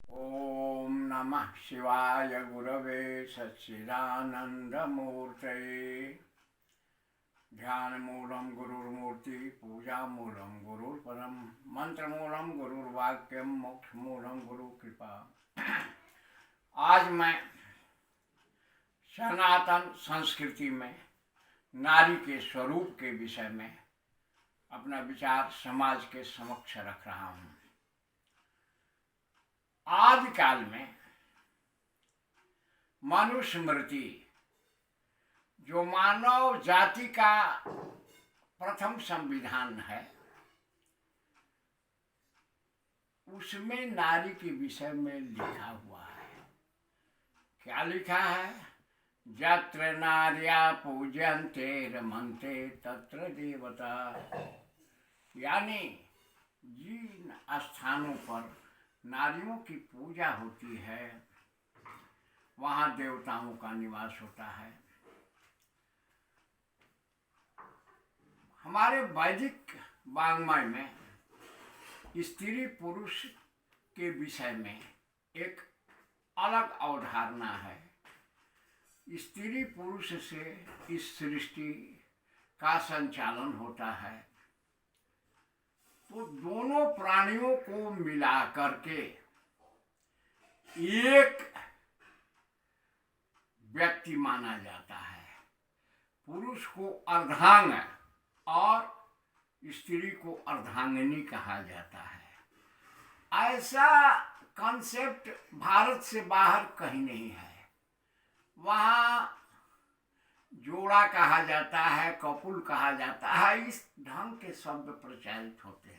ओम नमः शिवाय गुरवे सच्चिदानंदमूर्तये। ध्यानमूलं गुरुर्मूर्ति पूजामूलं गुरुर्परम मंत्रमूलं गुरुर्वाक्यम मोक्षमूलं गुरु कृपा। आज मैं सनातन संस्कृति में नारी के स्वरूप के विषय में अपना विचार समाज के समक्ष रख रहा हूँ। आदिकाल में मनुस्मृति जो मानव जाति का प्रथम संविधान है, उसमें नारी के विषय में लिखा हुआ है। क्या लिखा है? यत्र नार्या पूज्यन्ते रमन्ते तत्र देवता। यानी जिन स्थानों पर नारियों की पूजा होती है, वहाँ देवताओं का निवास होता है। हमारे वैदिक वाङ्मय में स्त्री पुरुष के विषय में एक अलग अवधारणा है। स्त्री पुरुष से इस सृष्टि का संचालन होता है, तो दोनों प्राणियों को मिला करके एक व्यक्ति माना जाता है। पुरुष को अर्धांग और स्त्री को अर्धांगिनी कहा जाता है। ऐसा कॉन्सेप्ट भारत से बाहर कहीं नहीं है। वहाँ जोड़ा कहा जाता है, कपुल कहा जाता है, इस ढंग के शब्द प्रचलित होते हैं।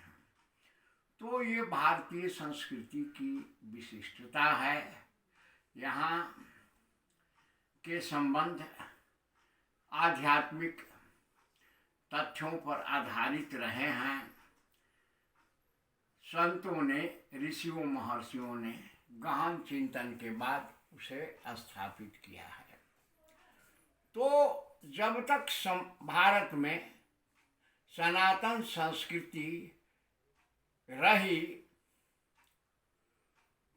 तो ये भारतीय संस्कृति की विशिष्टता है। यहाँ के संबंध आध्यात्मिक तथ्यों पर आधारित रहे हैं। संतों ने, ऋषियों महर्षियों ने गहन चिंतन के बाद उसे स्थापित किया है। तो जब तक भारत में सनातन संस्कृति रही,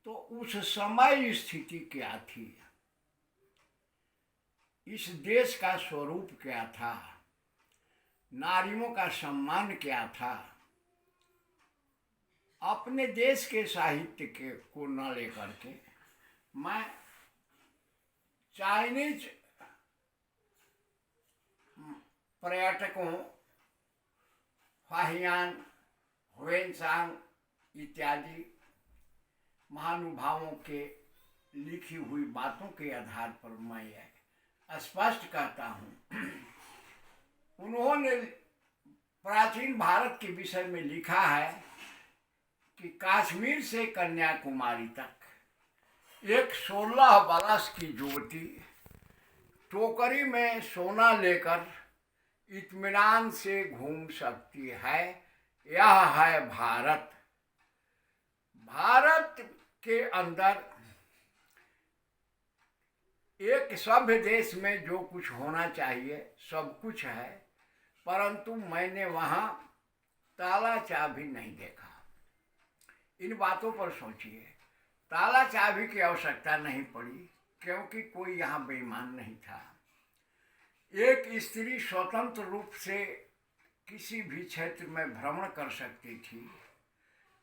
तो उस समय स्थिति क्या थी, इस देश का स्वरूप क्या था, नारियों का सम्मान क्या था, अपने देश के साहित्य के को न लेकर के मैं चाइनीज पर्यटकों फाहियान, हुएनसांग इत्यादि महानुभावों के लिखी हुई बातों के आधार पर मैं यह स्पष्ट करता हूँ। उन्होंने प्राचीन भारत के विषय में लिखा है कि कश्मीर से कन्याकुमारी तक एक 16 बरस की युवती टोकरी में सोना लेकर इत्मीनान से घूम सकती है। यह है भारत। भारत के अंदर एक सभ्य देश में जो कुछ होना चाहिए सब कुछ है, परंतु मैंने वहाँ ताला चाबी नहीं देखा। इन बातों पर सोचिए। ताला चाबी की आवश्यकता नहीं पड़ी, क्योंकि कोई यहाँ बेईमान नहीं था। एक स्त्री स्वतंत्र रूप से किसी भी क्षेत्र में भ्रमण कर सकती थी,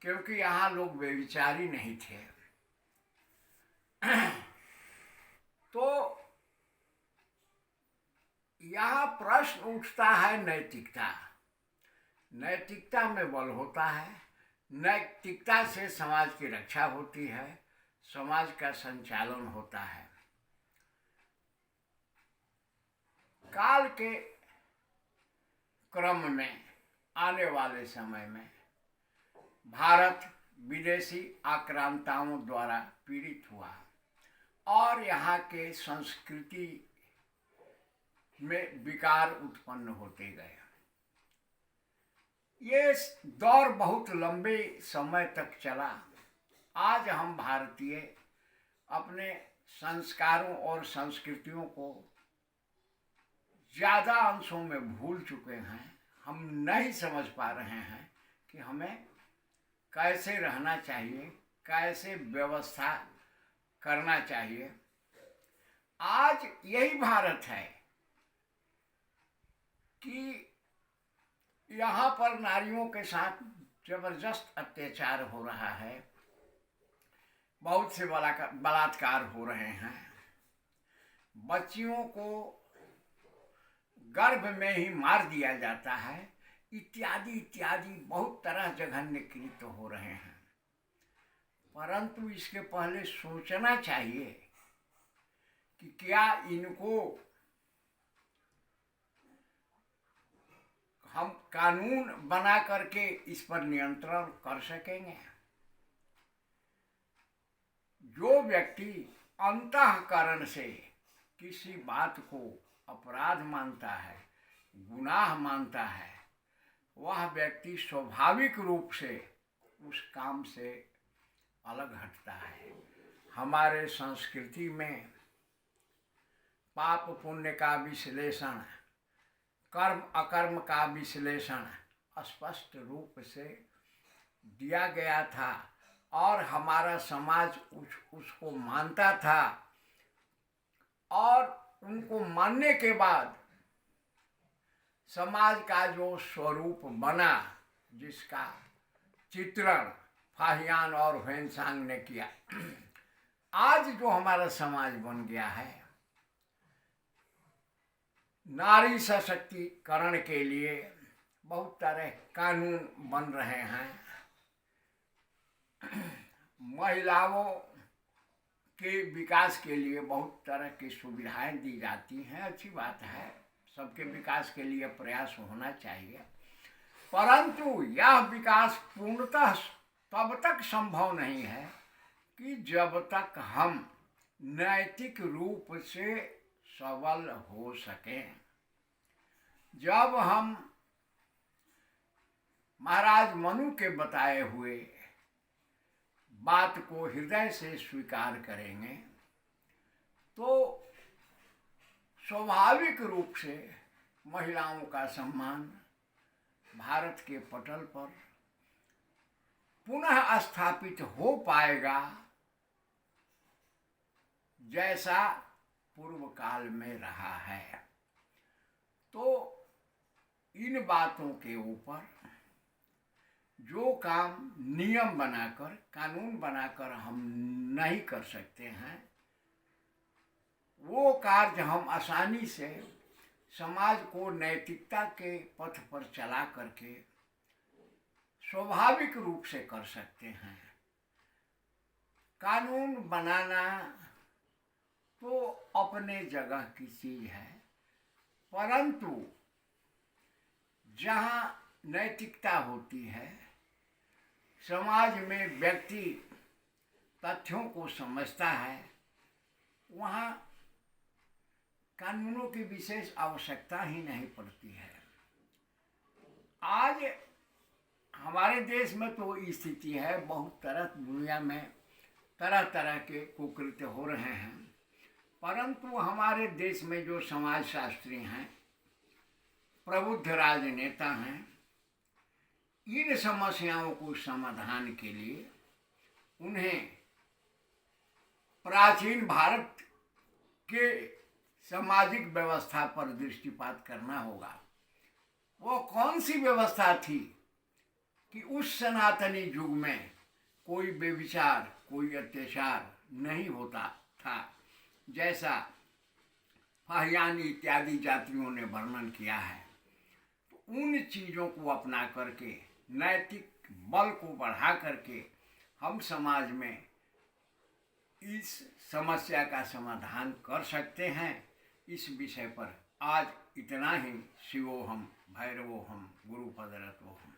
क्योंकि यहाँ लोग व्यभिचारी नहीं थे। तो यहाँ प्रश्न उठता है नैतिकता। नैतिकता में बल होता है। नैतिकता से समाज की रक्षा होती है, समाज का संचालन होता है। काल के क्रम में आने वाले समय में भारत विदेशी आक्रांताओं द्वारा पीड़ित हुआ और यहाँ के संस्कृति में विकार उत्पन्न होते गए। ये दौर बहुत लंबे समय तक चला। आज हम भारतीय अपने संस्कारों और संस्कृतियों को ज़्यादा अंशों में भूल चुके हैं। हम नहीं समझ पा रहे हैं कि हमें कैसे रहना चाहिए, कैसे व्यवस्था करना चाहिए। आज यही भारत है कि यहाँ पर नारियों के साथ जबरदस्त अत्याचार हो रहा है, बहुत से बलात्कार हो रहे हैं, बच्चियों को गर्भ में ही मार दिया जाता है, इत्यादि इत्यादि बहुत तरह जघन्य कृत्य हो रहे हैं। परंतु इसके पहले सोचना चाहिए कि क्या इनको हम कानून बना करके इस पर नियंत्रण कर सकेंगे। जो व्यक्ति अंतःकरण से किसी बात को अपराध मानता है, गुनाह मानता है, वह व्यक्ति स्वाभाविक रूप से उस काम से अलग हटता है। हमारे संस्कृति में पाप पुण्य का विश्लेषण, कर्म अकर्म का विश्लेषण स्पष्ट रूप से दिया गया था और हमारा समाज उसको मानता था, और उनको मानने के बाद समाज का जो स्वरूप बना, जिसका चित्रण फाहियान और ह्वेनसांग ने किया, आज जो हमारा समाज बन गया है, नारी सशक्तिकरण के लिए बहुत तरह कानून बन रहे हैं, महिलाओं के विकास के लिए बहुत तरह की सुविधाएं दी जाती हैं। अच्छी बात है, सबके विकास के लिए प्रयास होना चाहिए, परंतु यह विकास पूर्णतः तब तक संभव नहीं है कि जब तक हम नैतिक रूप से सबल हो सकें। जब हम महाराज मनु के बताए हुए बात को हृदय से स्वीकार करेंगे तो स्वाभाविक रूप से महिलाओं का सम्मान भारत के पटल पर पुनः स्थापित हो पाएगा, जैसा पूर्व काल में रहा है। तो इन बातों के ऊपर जो काम नियम बनाकर, कानून बनाकर हम नहीं कर सकते हैं, वो कार्य हम आसानी से समाज को नैतिकता के पथ पर चला करके स्वाभाविक रूप से कर सकते हैं। कानून बनाना तो अपने जगह की चीज है, परंतु जहाँ नैतिकता होती है, समाज में व्यक्ति तथ्यों को समझता है, वहाँ कानूनों की विशेष आवश्यकता ही नहीं पड़ती है। आज हमारे देश में तो स्थिति है, बहुत तरह दुनिया में तरह तरह के कुकृत्य हो रहे हैं, परंतु हमारे देश में जो समाजशास्त्री हैं, प्रबुद्ध राजनेता हैं, इन समस्याओं को समाधान के लिए उन्हें प्राचीन भारत के सामाजिक व्यवस्था पर दृष्टिपात करना होगा। वो कौन सी व्यवस्था थी कि उस सनातनी युग में कोई बेविचार, कोई अत्याचार नहीं होता था, जैसा फाहियानी इत्यादि जातियों ने वर्णन किया है। तो उन चीज़ों को अपना करके, नैतिक बल को बढ़ा करके हम समाज में इस समस्या का समाधान कर सकते हैं। इस विषय पर आज इतना ही। शिवोहम, भैरवोहम, गुरुपदरतोहम।